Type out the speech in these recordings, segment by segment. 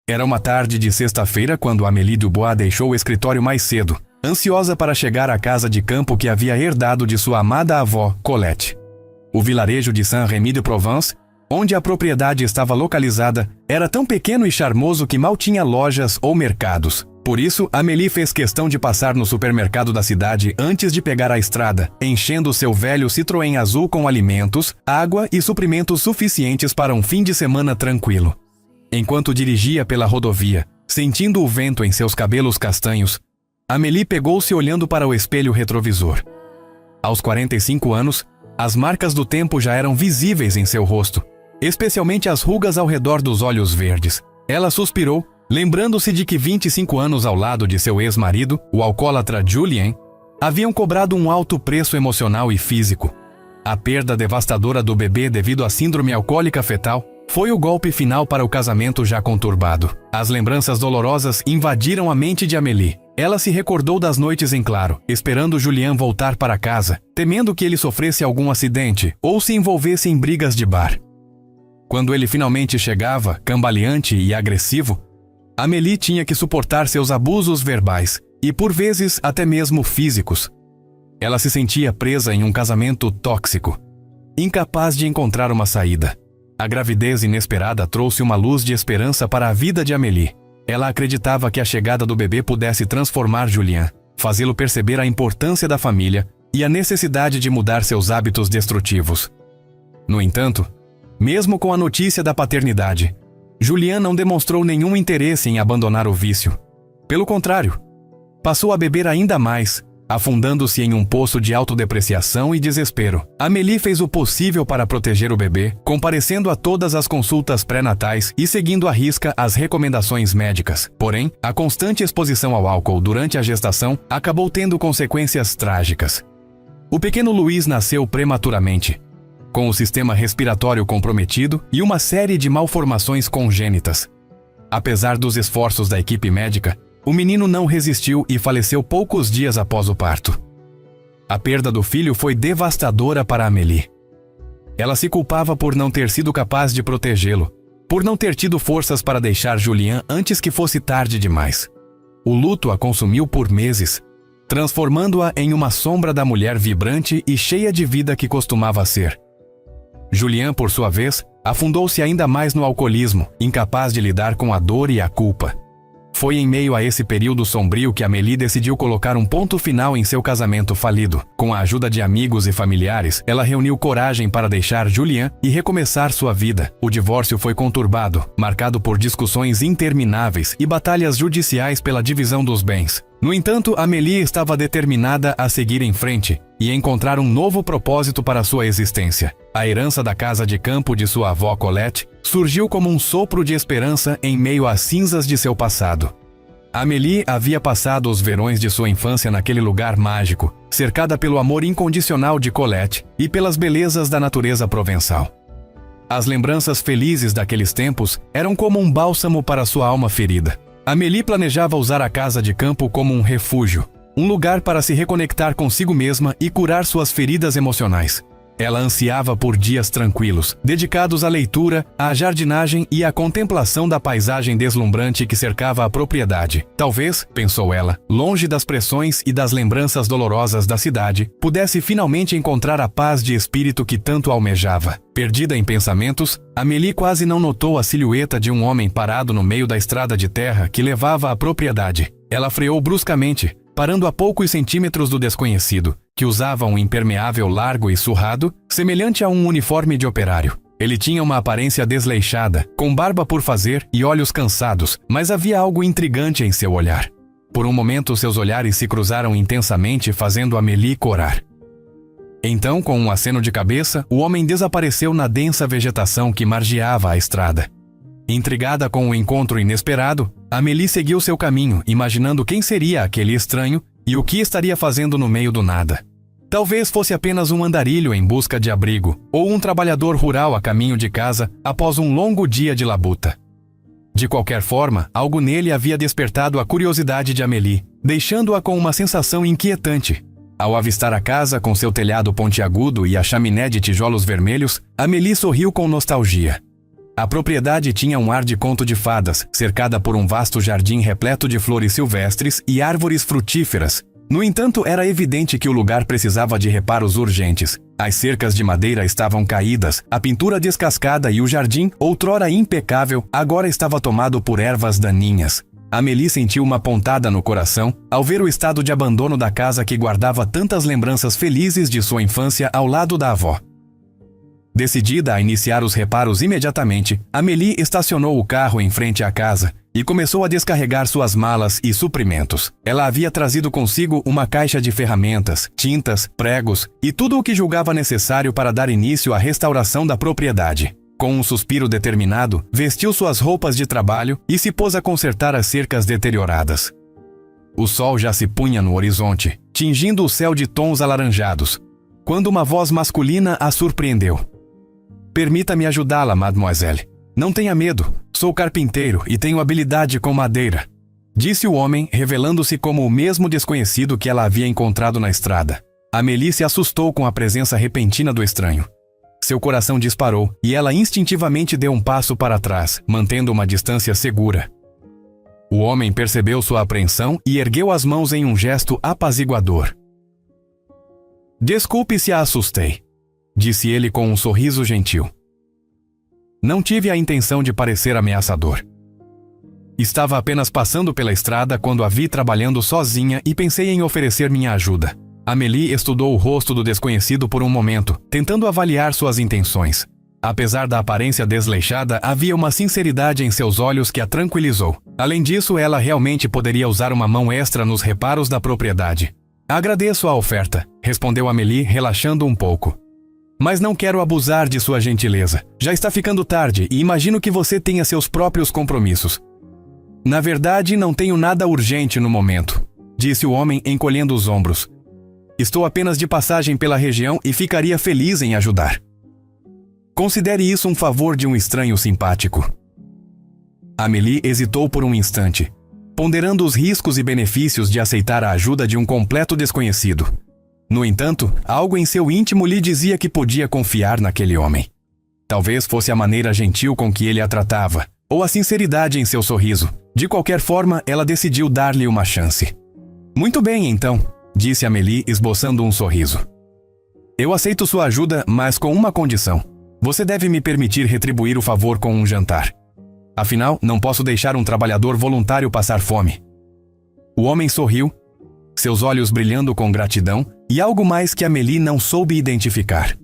Era uma tarde de sexta-feira quando Amélie Dubois deixou o escritório mais cedo, ansiosa para chegar à casa de campo que havia herdado de sua amada avó, Colette. O vilarejo de Saint-Rémy-de-Provence, onde a propriedade estava localizada, era tão pequeno e charmoso que mal tinha lojas ou mercados. Por isso, Amélie fez questão de passar no supermercado da cidade antes de pegar a estrada, enchendo seu velho Citroën azul com alimentos, água e suprimentos suficientes para um fim de semana tranquilo. Enquanto dirigia pela rodovia, sentindo o vento em seus cabelos castanhos, Amélie pegou-se olhando para o espelho retrovisor. Aos 45 anos, as marcas do tempo já eram visíveis em seu rosto, especialmente as rugas ao redor dos olhos verdes. Ela suspirou, lembrando-se de que 25 anos ao lado de seu ex-marido, o alcoólatra Julien, haviam cobrado um alto preço emocional e físico. A perda devastadora do bebê devido à síndrome alcoólica fetal foi o golpe final para o casamento já conturbado. As lembranças dolorosas invadiram a mente de Amélie. Ela se recordou das noites em claro, esperando Julien voltar para casa, temendo que ele sofresse algum acidente ou se envolvesse em brigas de bar. Quando ele finalmente chegava, cambaleante e agressivo, Amélie tinha que suportar seus abusos verbais e, por vezes, até mesmo físicos. Ela se sentia presa em um casamento tóxico, incapaz de encontrar uma saída. A gravidez inesperada trouxe uma luz de esperança para a vida de Amélie. Ela acreditava que a chegada do bebê pudesse transformar Julien, fazê-lo perceber a importância da família e a necessidade de mudar seus hábitos destrutivos. No entanto, mesmo com a notícia da paternidade, Julien não demonstrou nenhum interesse em abandonar o vício. Pelo contrário, passou a beber ainda mais, afundando-se em um poço de autodepreciação e desespero. Amélie fez o possível para proteger o bebê, comparecendo a todas as consultas pré-natais e seguindo à risca as recomendações médicas. Porém, a constante exposição ao álcool durante a gestação acabou tendo consequências trágicas. O pequeno Louis nasceu prematuramente, com o sistema respiratório comprometido e uma série de malformações congênitas. Apesar dos esforços da equipe médica, o menino não resistiu e faleceu poucos dias após o parto. A perda do filho foi devastadora para Amélie. Ela se culpava por não ter sido capaz de protegê-lo, por não ter tido forças para deixar Julien antes que fosse tarde demais. O luto a consumiu por meses, transformando-a em uma sombra da mulher vibrante e cheia de vida que costumava ser. Julien, por sua vez, afundou-se ainda mais no alcoolismo, incapaz de lidar com a dor e a culpa. Foi em meio a esse período sombrio que Amélie decidiu colocar um ponto final em seu casamento falido. Com a ajuda de amigos e familiares, ela reuniu coragem para deixar Julien e recomeçar sua vida. O divórcio foi conturbado, marcado por discussões intermináveis e batalhas judiciais pela divisão dos bens. No entanto, Amélie estava determinada a seguir em frente e encontrar um novo propósito para sua existência. A herança da casa de campo de sua avó Colette surgiu como um sopro de esperança em meio às cinzas de seu passado. Amélie havia passado os verões de sua infância naquele lugar mágico, cercada pelo amor incondicional de Colette e pelas belezas da natureza provençal. As lembranças felizes daqueles tempos eram como um bálsamo para sua alma ferida. Amélie planejava usar a casa de campo como um refúgio, um lugar para se reconectar consigo mesma e curar suas feridas emocionais. Ela ansiava por dias tranquilos, dedicados à leitura, à jardinagem e à contemplação da paisagem deslumbrante que cercava a propriedade. Talvez, pensou ela, longe das pressões e das lembranças dolorosas da cidade, pudesse finalmente encontrar a paz de espírito que tanto almejava. Perdida em pensamentos, Amélie quase não notou a silhueta de um homem parado no meio da estrada de terra que levava à propriedade. Ela freou bruscamente, parando a poucos centímetros do desconhecido, que usava um impermeável largo e surrado, semelhante a um uniforme de operário. Ele tinha uma aparência desleixada, com barba por fazer e olhos cansados, mas havia algo intrigante em seu olhar. Por um momento, seus olhares se cruzaram intensamente, fazendo Amélie corar. Então, com um aceno de cabeça, o homem desapareceu na densa vegetação que margeava a estrada. Intrigada com o encontro inesperado, Amélie seguiu seu caminho, imaginando quem seria aquele estranho e o que estaria fazendo no meio do nada. Talvez fosse apenas um andarilho em busca de abrigo, ou um trabalhador rural a caminho de casa após um longo dia de labuta. De qualquer forma, algo nele havia despertado a curiosidade de Amélie, deixando-a com uma sensação inquietante. Ao avistar a casa com seu telhado pontiagudo e a chaminé de tijolos vermelhos, Amélie sorriu com nostalgia. A propriedade tinha um ar de conto de fadas, cercada por um vasto jardim repleto de flores silvestres e árvores frutíferas. No entanto, era evidente que o lugar precisava de reparos urgentes. As cercas de madeira estavam caídas, a pintura descascada e o jardim, outrora impecável, agora estava tomado por ervas daninhas. Amélie sentiu uma pontada no coração ao ver o estado de abandono da casa que guardava tantas lembranças felizes de sua infância ao lado da avó. Decidida a iniciar os reparos imediatamente, Amélie estacionou o carro em frente à casa e começou a descarregar suas malas e suprimentos. Ela havia trazido consigo uma caixa de ferramentas, tintas, pregos e tudo o que julgava necessário para dar início à restauração da propriedade. Com um suspiro determinado, vestiu suas roupas de trabalho e se pôs a consertar as cercas deterioradas. O sol já se punha no horizonte, tingindo o céu de tons alaranjados, quando uma voz masculina a surpreendeu. "Permita-me ajudá-la, mademoiselle. Não tenha medo, sou carpinteiro e tenho habilidade com madeira", disse o homem, revelando-se como o mesmo desconhecido que ela havia encontrado na estrada. Amélie se assustou com a presença repentina do estranho. Seu coração disparou e ela instintivamente deu um passo para trás, mantendo uma distância segura. O homem percebeu sua apreensão e ergueu as mãos em um gesto apaziguador. "Desculpe se a assustei", disse ele com um sorriso gentil. "Não tive a intenção de parecer ameaçador. Estava apenas passando pela estrada quando a vi trabalhando sozinha e pensei em oferecer minha ajuda." Amélie estudou o rosto do desconhecido por um momento, tentando avaliar suas intenções. Apesar da aparência desleixada, havia uma sinceridade em seus olhos que a tranquilizou. Além disso, ela realmente poderia usar uma mão extra nos reparos da propriedade. "Agradeço a oferta", respondeu Amélie, relaxando um pouco. "Mas não quero abusar de sua gentileza. Já está ficando tarde e imagino que você tenha seus próprios compromissos." "Na verdade, não tenho nada urgente no momento", disse o homem, encolhendo os ombros. "Estou apenas de passagem pela região e ficaria feliz em ajudar." "Considere isso um favor de um estranho simpático." Amélie hesitou por um instante, ponderando os riscos e benefícios de aceitar a ajuda de um completo desconhecido. No entanto, algo em seu íntimo lhe dizia que podia confiar naquele homem. Talvez fosse a maneira gentil com que ele a tratava, ou a sinceridade em seu sorriso. De qualquer forma, ela decidiu dar-lhe uma chance. "Muito bem, então", disse Amélie, esboçando um sorriso. "Eu aceito sua ajuda, mas com uma condição. Você deve me permitir retribuir o favor com um jantar. Afinal, não posso deixar um trabalhador voluntário passar fome." O homem sorriu, seus olhos brilhando com gratidão e algo mais que Amélie não soube identificar.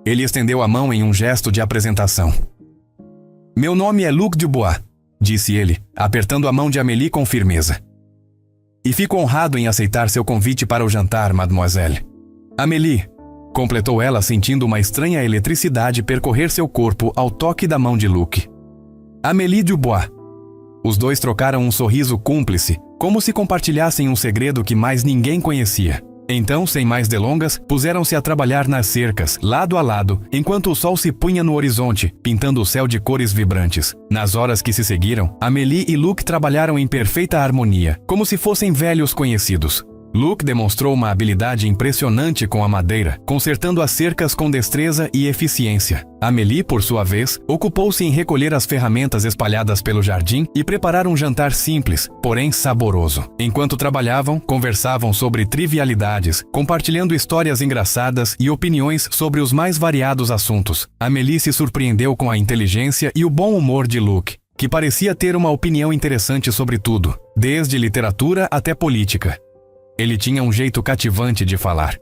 Ele estendeu a mão em um gesto de apresentação. "Meu nome é Luc Dubois", disse ele, apertando a mão de Amélie com firmeza. "E fico honrado em aceitar seu convite para o jantar, mademoiselle." "Amélie", completou ela, sentindo uma estranha eletricidade percorrer seu corpo ao toque da mão de Luc. "Amélie Dubois." Os dois trocaram um sorriso cúmplice, como se compartilhassem um segredo que mais ninguém conhecia. Então, sem mais delongas, puseram-se a trabalhar nas cercas, lado a lado, enquanto o sol se punha no horizonte, pintando o céu de cores vibrantes. Nas horas que se seguiram, Amélie e Luc trabalharam em perfeita harmonia, como se fossem velhos conhecidos. Luc demonstrou uma habilidade impressionante com a madeira, consertando as cercas com destreza e eficiência. Amélie, por sua vez, ocupou-se em recolher as ferramentas espalhadas pelo jardim e preparar um jantar simples, porém saboroso. Enquanto trabalhavam, conversavam sobre trivialidades, compartilhando histórias engraçadas e opiniões sobre os mais variados assuntos. Amélie se surpreendeu com a inteligência e o bom humor de Luc, que parecia ter uma opinião interessante sobre tudo, desde literatura até política. Ele tinha um jeito cativante de falar,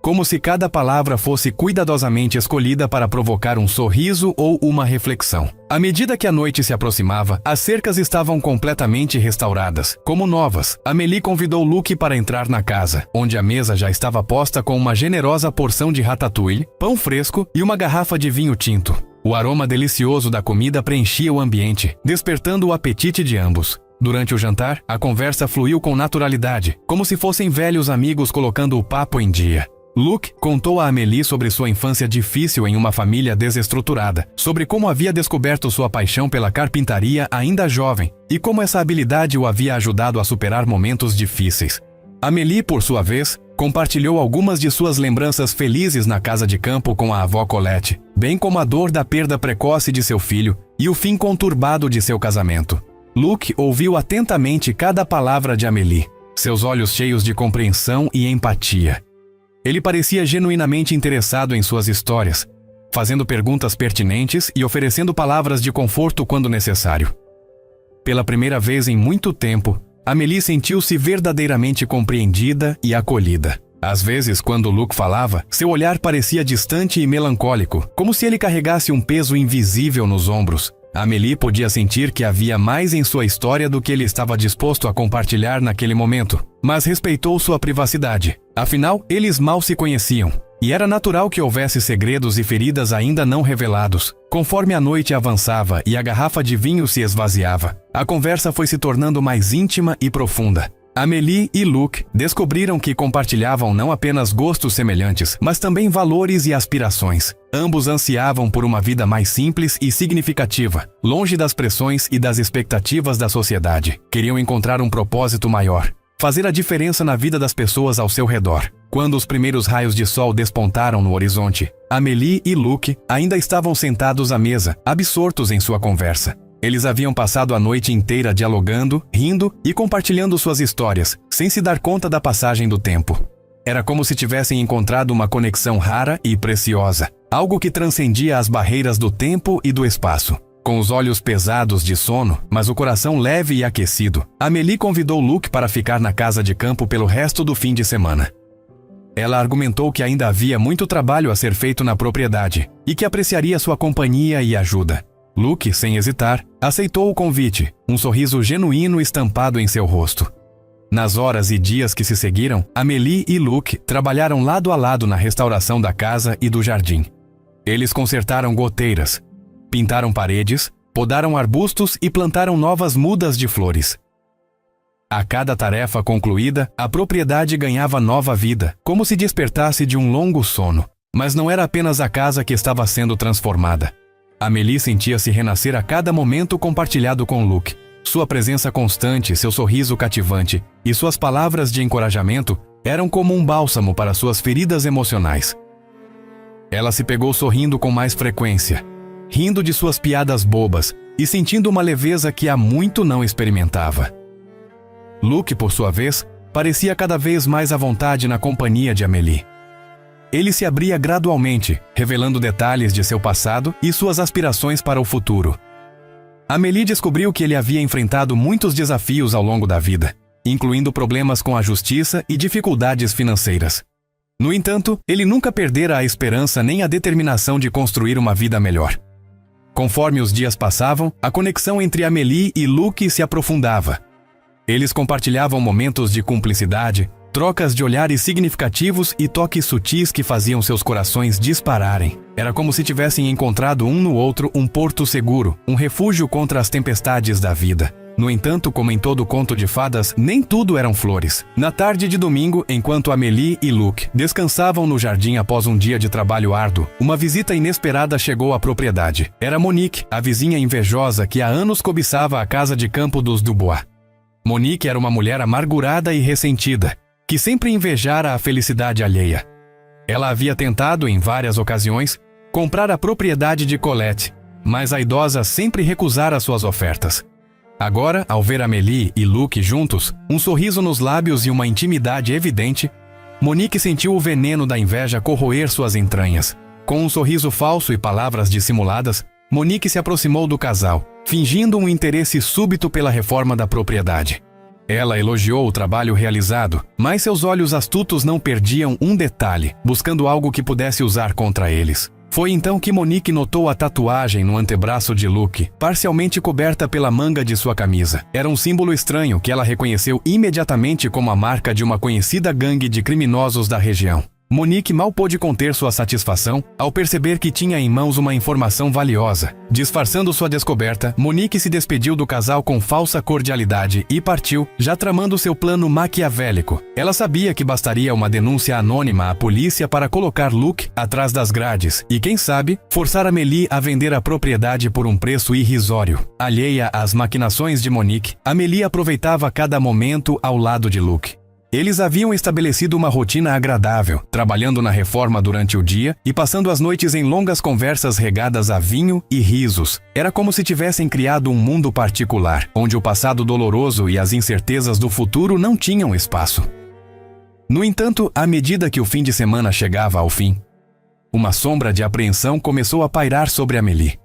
como se cada palavra fosse cuidadosamente escolhida para provocar um sorriso ou uma reflexão. À medida que a noite se aproximava, as cercas estavam completamente restauradas, como novas. Amélie convidou Luc para entrar na casa, onde a mesa já estava posta com uma generosa porção de ratatouille, pão fresco e uma garrafa de vinho tinto. O aroma delicioso da comida preenchia o ambiente, despertando o apetite de ambos. Durante o jantar, a conversa fluiu com naturalidade, como se fossem velhos amigos colocando o papo em dia. Luc contou a Amélie sobre sua infância difícil em uma família desestruturada, sobre como havia descoberto sua paixão pela carpintaria ainda jovem e como essa habilidade o havia ajudado a superar momentos difíceis. Amélie, por sua vez, compartilhou algumas de suas lembranças felizes na casa de campo com a avó Colette, bem como a dor da perda precoce de seu filho e o fim conturbado de seu casamento. Luke ouviu atentamente cada palavra de Amélie, seus olhos cheios de compreensão e empatia. Ele parecia genuinamente interessado em suas histórias, fazendo perguntas pertinentes e oferecendo palavras de conforto quando necessário. Pela primeira vez em muito tempo, Amélie sentiu-se verdadeiramente compreendida e acolhida. Às vezes, quando Luke falava, seu olhar parecia distante e melancólico, como se ele carregasse um peso invisível nos ombros. Amélie podia sentir que havia mais em sua história do que ele estava disposto a compartilhar naquele momento, mas respeitou sua privacidade. Afinal, eles mal se conheciam, e era natural que houvesse segredos e feridas ainda não revelados. Conforme a noite avançava e a garrafa de vinho se esvaziava, a conversa foi se tornando mais íntima e profunda. Amélie e Luke descobriram que compartilhavam não apenas gostos semelhantes, mas também valores e aspirações. Ambos ansiavam por uma vida mais simples e significativa, longe das pressões e das expectativas da sociedade. Queriam encontrar um propósito maior, fazer a diferença na vida das pessoas ao seu redor. Quando os primeiros raios de sol despontaram no horizonte, Amélie e Luke ainda estavam sentados à mesa, absortos em sua conversa. Eles haviam passado a noite inteira dialogando, rindo e compartilhando suas histórias, sem se dar conta da passagem do tempo. Era como se tivessem encontrado uma conexão rara e preciosa, algo que transcendia as barreiras do tempo e do espaço. Com os olhos pesados de sono, mas o coração leve e aquecido, Amélie convidou Luke para ficar na casa de campo pelo resto do fim de semana. Ela argumentou que ainda havia muito trabalho a ser feito na propriedade e que apreciaria sua companhia e ajuda. Luke, sem hesitar, aceitou o convite, um sorriso genuíno estampado em seu rosto. Nas horas e dias que se seguiram, Amélie e Luke trabalharam lado a lado na restauração da casa e do jardim. Eles consertaram goteiras, pintaram paredes, podaram arbustos e plantaram novas mudas de flores. A cada tarefa concluída, a propriedade ganhava nova vida, como se despertasse de um longo sono. Mas não era apenas a casa que estava sendo transformada. Amélie sentia-se renascer a cada momento compartilhado com Luke. Sua presença constante, seu sorriso cativante e suas palavras de encorajamento eram como um bálsamo para suas feridas emocionais. Ela se pegou sorrindo com mais frequência, rindo de suas piadas bobas e sentindo uma leveza que há muito não experimentava. Luke, por sua vez, parecia cada vez mais à vontade na companhia de Amélie. Ele se abria gradualmente, revelando detalhes de seu passado e suas aspirações para o futuro. Amélie descobriu que ele havia enfrentado muitos desafios ao longo da vida, incluindo problemas com a justiça e dificuldades financeiras. No entanto, ele nunca perdera a esperança nem a determinação de construir uma vida melhor. Conforme os dias passavam, a conexão entre Amélie e Luke se aprofundava. Eles compartilhavam momentos de cumplicidade, trocas de olhares significativos e toques sutis que faziam seus corações dispararem. Era como se tivessem encontrado um no outro um porto seguro, um refúgio contra as tempestades da vida. No entanto, como em todo conto de fadas, nem tudo eram flores. Na tarde de domingo, enquanto Amélie e Luke descansavam no jardim após um dia de trabalho árduo, uma visita inesperada chegou à propriedade. Era Monique, a vizinha invejosa que há anos cobiçava a casa de campo dos Dubois. Monique era uma mulher amargurada e ressentida, que sempre invejara a felicidade alheia. Ela havia tentado, em várias ocasiões, comprar a propriedade de Colette, mas a idosa sempre recusara suas ofertas. Agora, ao ver Amélie e Luke juntos, um sorriso nos lábios e uma intimidade evidente, Monique sentiu o veneno da inveja corroer suas entranhas. Com um sorriso falso e palavras dissimuladas, Monique se aproximou do casal, fingindo um interesse súbito pela reforma da propriedade. Ela elogiou o trabalho realizado, mas seus olhos astutos não perdiam um detalhe, buscando algo que pudesse usar contra eles. Foi então que Monique notou a tatuagem no antebraço de Luke, parcialmente coberta pela manga de sua camisa. Era um símbolo estranho que ela reconheceu imediatamente como a marca de uma conhecida gangue de criminosos da região. Monique mal pôde conter sua satisfação ao perceber que tinha em mãos uma informação valiosa. Disfarçando sua descoberta, Monique se despediu do casal com falsa cordialidade e partiu, já tramando seu plano maquiavélico. Ela sabia que bastaria uma denúncia anônima à polícia para colocar Luke atrás das grades e, quem sabe, forçar Amélie a vender a propriedade por um preço irrisório. Alheia às maquinações de Monique, Amélie aproveitava cada momento ao lado de Luke. Eles haviam estabelecido uma rotina agradável, trabalhando na reforma durante o dia e passando as noites em longas conversas regadas a vinho e risos. Era como se tivessem criado um mundo particular, onde o passado doloroso e as incertezas do futuro não tinham espaço. No entanto, à medida que o fim de semana chegava ao fim, uma sombra de apreensão começou a pairar sobre Amélie.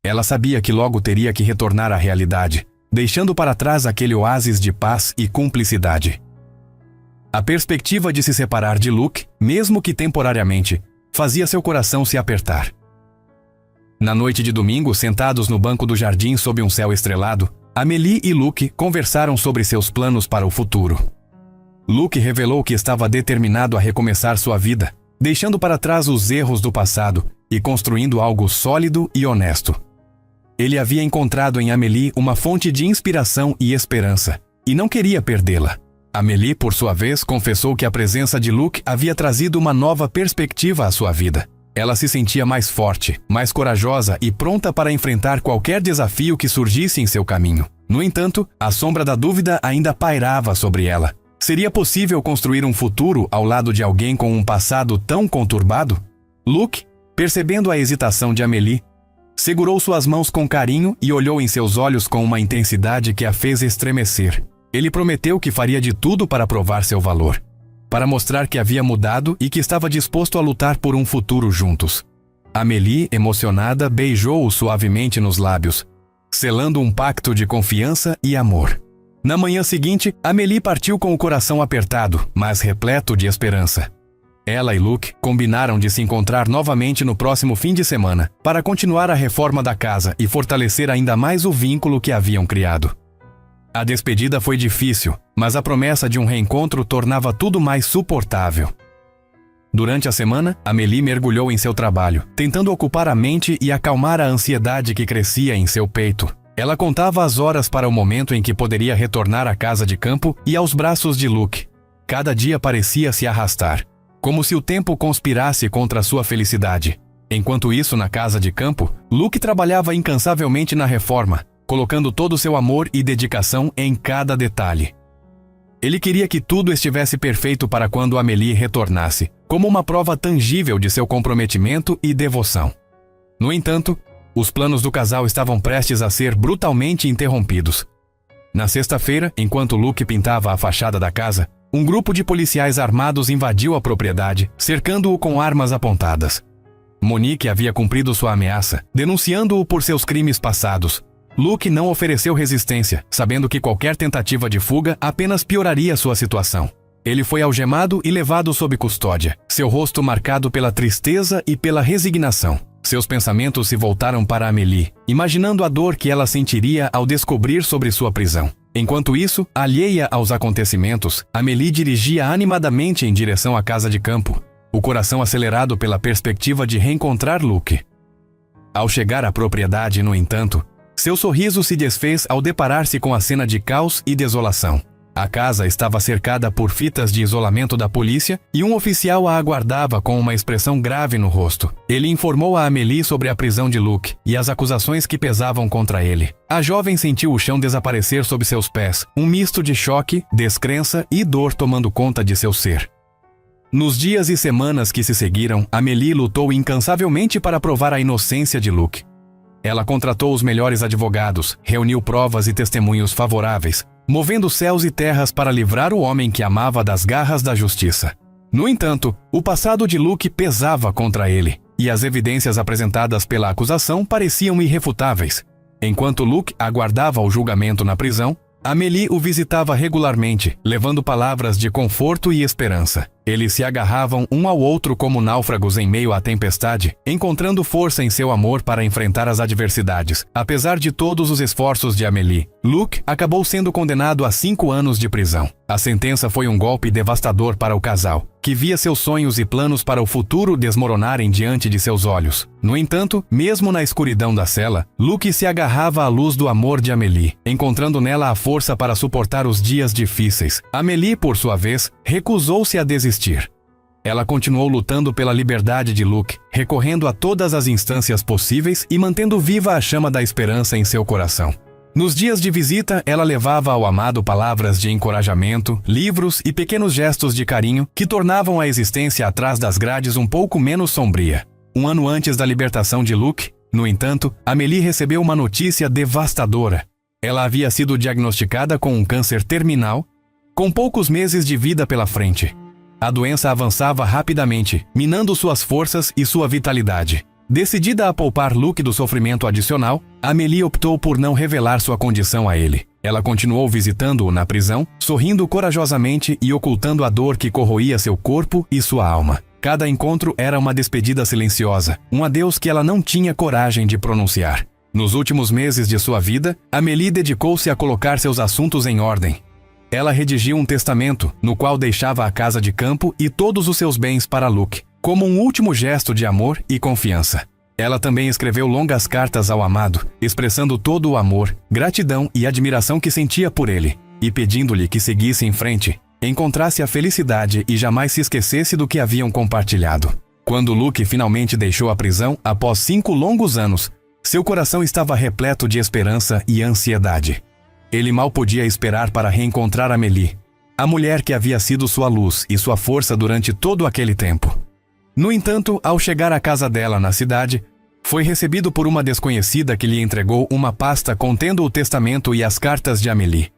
Ela sabia que logo teria que retornar à realidade, deixando para trás aquele oásis de paz e cumplicidade. A perspectiva de se separar de Luke, mesmo que temporariamente, fazia seu coração se apertar. Na noite de domingo, sentados no banco do jardim sob um céu estrelado, Amélie e Luke conversaram sobre seus planos para o futuro. Luke revelou que estava determinado a recomeçar sua vida, deixando para trás os erros do passado e construindo algo sólido e honesto. Ele havia encontrado em Amélie uma fonte de inspiração e esperança, e não queria perdê-la. Amélie, por sua vez, confessou que a presença de Luke havia trazido uma nova perspectiva à sua vida. Ela se sentia mais forte, mais corajosa e pronta para enfrentar qualquer desafio que surgisse em seu caminho. No entanto, a sombra da dúvida ainda pairava sobre ela. Seria possível construir um futuro ao lado de alguém com um passado tão conturbado? Luke, percebendo a hesitação de Amélie, segurou suas mãos com carinho e olhou em seus olhos com uma intensidade que a fez estremecer. Ele prometeu que faria de tudo para provar seu valor, para mostrar que havia mudado e que estava disposto a lutar por um futuro juntos. Amélie, emocionada, beijou-o suavemente nos lábios, selando um pacto de confiança e amor. Na manhã seguinte, Amélie partiu com o coração apertado, mas repleto de esperança. Ela e Luke combinaram de se encontrar novamente no próximo fim de semana para continuar a reforma da casa e fortalecer ainda mais o vínculo que haviam criado. A despedida foi difícil, mas a promessa de um reencontro tornava tudo mais suportável. Durante a semana, Amélie mergulhou em seu trabalho, tentando ocupar a mente e acalmar a ansiedade que crescia em seu peito. Ela contava as horas para o momento em que poderia retornar à casa de campo e aos braços de Luke. Cada dia parecia se arrastar, como se o tempo conspirasse contra sua felicidade. Enquanto isso, na casa de campo, Luke trabalhava incansavelmente na reforma, colocando todo o seu amor e dedicação em cada detalhe. Ele queria que tudo estivesse perfeito para quando Amélie retornasse, como uma prova tangível de seu comprometimento e devoção. No entanto, os planos do casal estavam prestes a ser brutalmente interrompidos. Na sexta-feira, enquanto Luke pintava a fachada da casa, um grupo de policiais armados invadiu a propriedade, cercando-o com armas apontadas. Monique havia cumprido sua ameaça, denunciando-o por seus crimes passados. Luke não ofereceu resistência, sabendo que qualquer tentativa de fuga apenas pioraria sua situação. Ele foi algemado e levado sob custódia, seu rosto marcado pela tristeza e pela resignação. Seus pensamentos se voltaram para Amélie, imaginando a dor que ela sentiria ao descobrir sobre sua prisão. Enquanto isso, alheia aos acontecimentos, Amélie dirigia animadamente em direção à casa de campo, o coração acelerado pela perspectiva de reencontrar Luke. Ao chegar à propriedade, no entanto, seu sorriso se desfez ao deparar-se com a cena de caos e desolação. A casa estava cercada por fitas de isolamento da polícia e um oficial a aguardava com uma expressão grave no rosto. Ele informou a Amélie sobre a prisão de Luke e as acusações que pesavam contra ele. A jovem sentiu o chão desaparecer sob seus pés, um misto de choque, descrença e dor tomando conta de seu ser. Nos dias e semanas que se seguiram, Amélie lutou incansavelmente para provar a inocência de Luke. Ela contratou os melhores advogados, reuniu provas e testemunhos favoráveis, movendo céus e terras para livrar o homem que amava das garras da justiça. No entanto, o passado de Luke pesava contra ele, e as evidências apresentadas pela acusação pareciam irrefutáveis. Enquanto Luke aguardava o julgamento na prisão, Amélie o visitava regularmente, levando palavras de conforto e esperança. Eles se agarravam um ao outro como náufragos em meio à tempestade, encontrando força em seu amor para enfrentar as adversidades. Apesar de todos os esforços de Amélie, Luke acabou sendo condenado a 5 anos de prisão. A sentença foi um golpe devastador para o casal, que via seus sonhos e planos para o futuro desmoronarem diante de seus olhos. No entanto, mesmo na escuridão da cela, Luke se agarrava à luz do amor de Amélie, encontrando nela a força para suportar os dias difíceis. Amélie, por sua vez, recusou-se a desistir. Ela continuou lutando pela liberdade de Luke, recorrendo a todas as instâncias possíveis e mantendo viva a chama da esperança em seu coração. Nos dias de visita, ela levava ao amado palavras de encorajamento, livros e pequenos gestos de carinho que tornavam a existência atrás das grades um pouco menos sombria. Um ano antes da libertação de Luke, no entanto, Amélie recebeu uma notícia devastadora. Ela havia sido diagnosticada com um câncer terminal, com poucos meses de vida pela frente. A doença avançava rapidamente, minando suas forças e sua vitalidade. Decidida a poupar Luke do sofrimento adicional, Amélie optou por não revelar sua condição a ele. Ela continuou visitando-o na prisão, sorrindo corajosamente e ocultando a dor que corroía seu corpo e sua alma. Cada encontro era uma despedida silenciosa, um adeus que ela não tinha coragem de pronunciar. Nos últimos meses de sua vida, Amélie dedicou-se a colocar seus assuntos em ordem. Ela redigiu um testamento, no qual deixava a casa de campo e todos os seus bens para Luke, como um último gesto de amor e confiança. Ela também escreveu longas cartas ao amado, expressando todo o amor, gratidão e admiração que sentia por ele, e pedindo-lhe que seguisse em frente, encontrasse a felicidade e jamais se esquecesse do que haviam compartilhado. Quando Luke finalmente deixou a prisão, após 5 longos anos, seu coração estava repleto de esperança e ansiedade. Ele mal podia esperar para reencontrar Amélie, a mulher que havia sido sua luz e sua força durante todo aquele tempo. No entanto, ao chegar à casa dela na cidade, foi recebido por uma desconhecida que lhe entregou uma pasta contendo o testamento e as cartas de Amélie.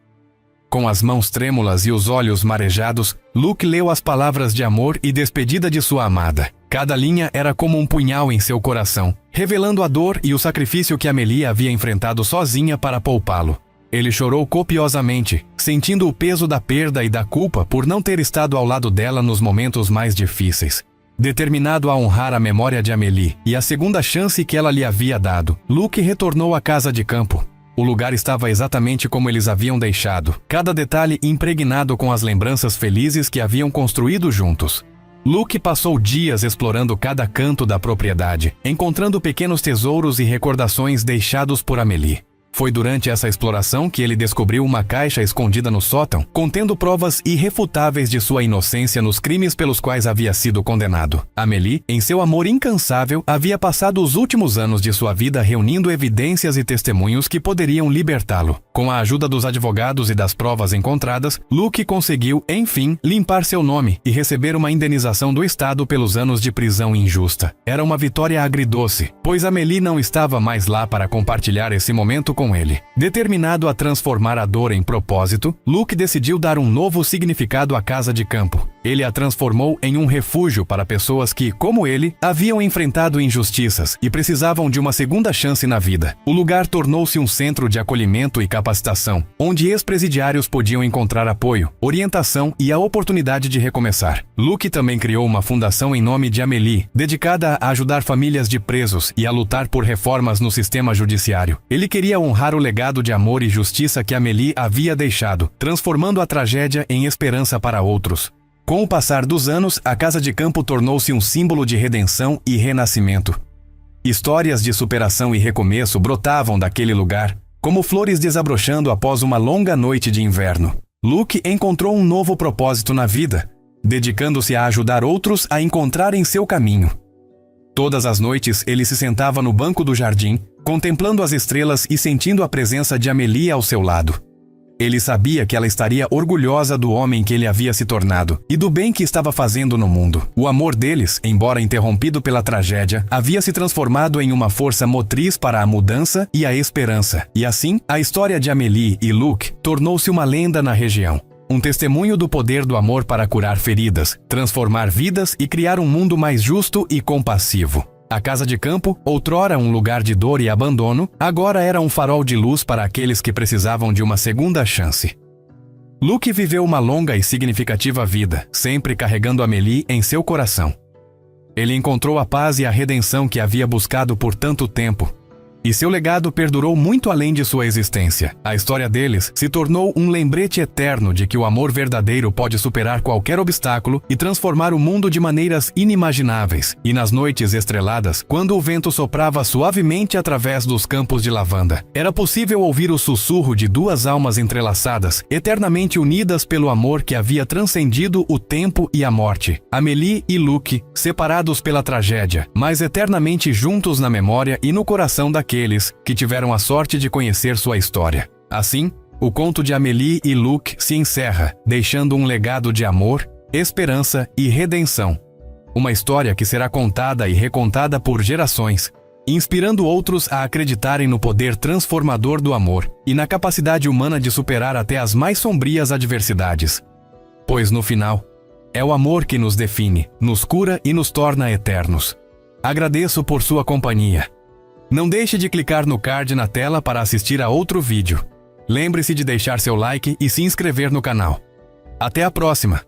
Com as mãos trêmulas e os olhos marejados, Luke leu as palavras de amor e despedida de sua amada. Cada linha era como um punhal em seu coração, revelando a dor e o sacrifício que Amélie havia enfrentado sozinha para poupá-lo. Ele chorou copiosamente, sentindo o peso da perda e da culpa por não ter estado ao lado dela nos momentos mais difíceis. Determinado a honrar a memória de Amélie e a segunda chance que ela lhe havia dado, Luke retornou à casa de campo. O lugar estava exatamente como eles haviam deixado, cada detalhe impregnado com as lembranças felizes que haviam construído juntos. Luke passou dias explorando cada canto da propriedade, encontrando pequenos tesouros e recordações deixados por Amélie. Foi durante essa exploração que ele descobriu uma caixa escondida no sótão, contendo provas irrefutáveis de sua inocência nos crimes pelos quais havia sido condenado. Amélie, em seu amor incansável, havia passado os últimos anos de sua vida reunindo evidências e testemunhos que poderiam libertá-lo. Com a ajuda dos advogados e das provas encontradas, Luke conseguiu, enfim, limpar seu nome e receber uma indenização do Estado pelos anos de prisão injusta. Era uma vitória agridoce, pois Amélie não estava mais lá para compartilhar esse momento com ele. Determinado a transformar a dor em propósito, Luke decidiu dar um novo significado à casa de campo. Ele a transformou em um refúgio para pessoas que, como ele, haviam enfrentado injustiças e precisavam de uma segunda chance na vida. O lugar tornou-se um centro de acolhimento e capacitação, onde ex-presidiários podiam encontrar apoio, orientação e a oportunidade de recomeçar. Luke também criou uma fundação em nome de Amélie, dedicada a ajudar famílias de presos e a lutar por reformas no sistema judiciário. Ele queria honrar o legado de amor e justiça que Amélie havia deixado, transformando a tragédia em esperança para outros. Com o passar dos anos, a casa de campo tornou-se um símbolo de redenção e renascimento. Histórias de superação e recomeço brotavam daquele lugar, como flores desabrochando após uma longa noite de inverno. Luke encontrou um novo propósito na vida, dedicando-se a ajudar outros a encontrarem seu caminho. Todas as noites ele se sentava no banco do jardim, contemplando as estrelas e sentindo a presença de Amélie ao seu lado. Ele sabia que ela estaria orgulhosa do homem que ele havia se tornado e do bem que estava fazendo no mundo. O amor deles, embora interrompido pela tragédia, havia se transformado em uma força motriz para a mudança e a esperança. E assim, a história de Amélie e Luke tornou-se uma lenda na região. Um testemunho do poder do amor para curar feridas, transformar vidas e criar um mundo mais justo e compassivo. A casa de campo, outrora um lugar de dor e abandono, agora era um farol de luz para aqueles que precisavam de uma segunda chance. Luke viveu uma longa e significativa vida, sempre carregando Amélie em seu coração. Ele encontrou a paz e a redenção que havia buscado por tanto tempo, e seu legado perdurou muito além de sua existência. A história deles se tornou um lembrete eterno de que o amor verdadeiro pode superar qualquer obstáculo e transformar o mundo de maneiras inimagináveis. E nas noites estreladas, quando o vento soprava suavemente através dos campos de lavanda, era possível ouvir o sussurro de duas almas entrelaçadas, eternamente unidas pelo amor que havia transcendido o tempo e a morte. Amélie e Luke, separados pela tragédia, mas eternamente juntos na memória e no coração daqueles aqueles que tiveram a sorte de conhecer sua história. Assim, o conto de Amélie e Luc se encerra, deixando um legado de amor, esperança e redenção. Uma história que será contada e recontada por gerações, inspirando outros a acreditarem no poder transformador do amor e na capacidade humana de superar até as mais sombrias adversidades. Pois no final, é o amor que nos define, nos cura e nos torna eternos. Agradeço por sua companhia. Não deixe de clicar no card na tela para assistir a outro vídeo. Lembre-se de deixar seu like e se inscrever no canal. Até a próxima!